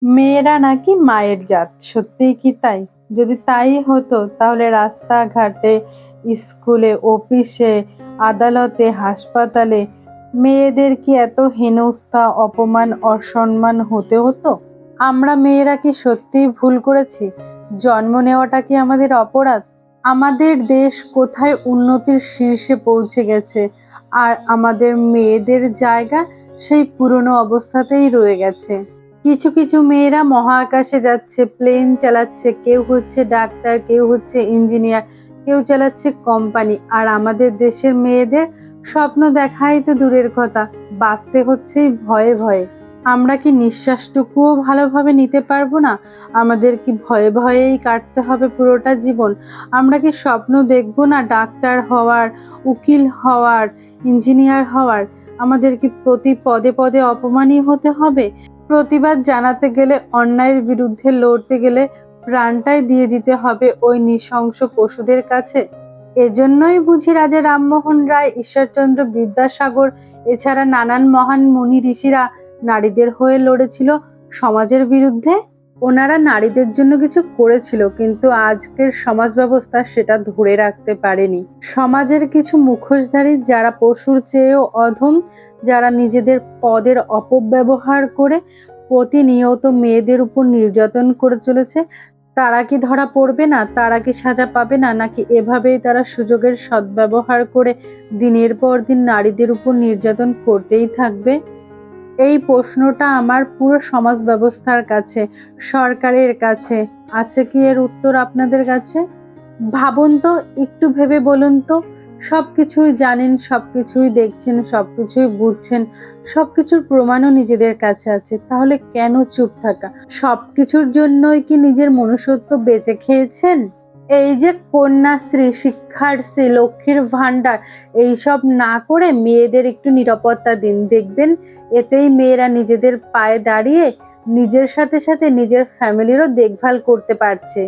মেয়েরা নাকি মায়ের জাত, সত্যিই কি তাই? যদি তাই হতো তাহলে রাস্তাঘাটে, স্কুলে, অফিসে, আদালতে, হাসপাতালে মেয়েদের কি এত হেনস্থা, অপমান, অসম্মান হতে হতো? আমরা মেয়েরা কি সত্যিই ভুল করেছি? জন্ম নেওয়াটা কি আমাদের অপরাধ? আমাদের দেশ কোথায় উন্নতির শীর্ষে পৌঁছে গেছে, আর আমাদের মেয়েদের জায়গা সেই পুরনো অবস্থাতেই রয়ে গেছে। কিছু কিছু মেয়েরা মহাকাশে যাচ্ছে, প্লেন চালাচ্ছে, কেউ হচ্ছে ডাক্তার, কেউ হচ্ছে ইঞ্জিনিয়ার, কেউ চালাচ্ছে কোম্পানি। আর আমাদের দেশের মেয়েদের স্বপ্ন দেখাই তো দূরের কথা, বাঁচতে হচ্ছে ভয়ে ভয়ে। আমরা কি নিঃশ্বাসটুকুও ভালোভাবে নিতে পারবো না? আমাদের কি ভয়ে ভয়েই কাটতে হবে পুরোটা জীবন? আমরা কি স্বপ্ন দেখবো না ডাক্তার হওয়ার, উকিল হওয়ার, ইঞ্জিনিয়ার হওয়ার? আমাদের কি প্রতি পদে পদে অপমানই হতে হবে? প্রতিবাদ জানাতে গেলে, অন্যায়ের বিরুদ্ধে লড়তে গেলে প্রাণটাই দিয়ে দিতে হবে ওই নৃশংস পশুদের কাছে? এজন্যই বুঝি রাজা রামমোহন রায়, ঈশ্বরচন্দ্র বিদ্যাসাগর, এছাড়া নানান মহান মুনি ঋষিরা নারীদের হয়ে লড়েছিল সমাজের বিরুদ্ধে। ওনারা নারীদের জন্য কিছু করেছিল, কিন্তু আজকের সমাজ ব্যবস্থা সেটা ধরে রাখতে পারেনি। সমাজের কিছু মুখোশধারী, যারা পশুর চেয়েও অধম, যারা নিজেদের পদের অপব্যবহার করে প্রতিনিয়ত মেয়েদের উপর নির্যাতন করে চলেছে, তারা কি ধরা পড়বে না? তারা কি সাজা পাবে না? নাকি এভাবেই তারা সুযোগের সদ্ব্যবহার করে দিনের পর দিন নারীদের উপর নির্যাতন করতেই থাকবে? এই প্রশ্নটা আমার পুরো সমাজ ব্যবস্থার কাছে, সরকারের কাছে। আছে কি এর উত্তর আপনাদের কাছে? ভাবুন তো, একটু ভেবে বলুন তো। সবকিছুই জানেন, সবকিছুই দেখছেন, সবকিছুই বুঝছেন, সবকিছুর প্রমাণও নিজেদের কাছে আছে, তাহলে কেন চুপ থাকা? সবকিছুর জন্যই কি নিজের মনুষ্যত্ব বেঁচে খেয়েছেন? এই যে কন্যাশ্রী, শিক্ষাশ্রী, লক্ষ্মীর ভান্ডার, এইসব না করে মেয়েদের একটু নিরাপত্তা দিন, দেখবেন এতেই মেয়েরা নিজেদের পায়ে দাঁড়িয়ে নিজের সাথে সাথে নিজের ফ্যামিলিরও দেখভাল করতে পারছে।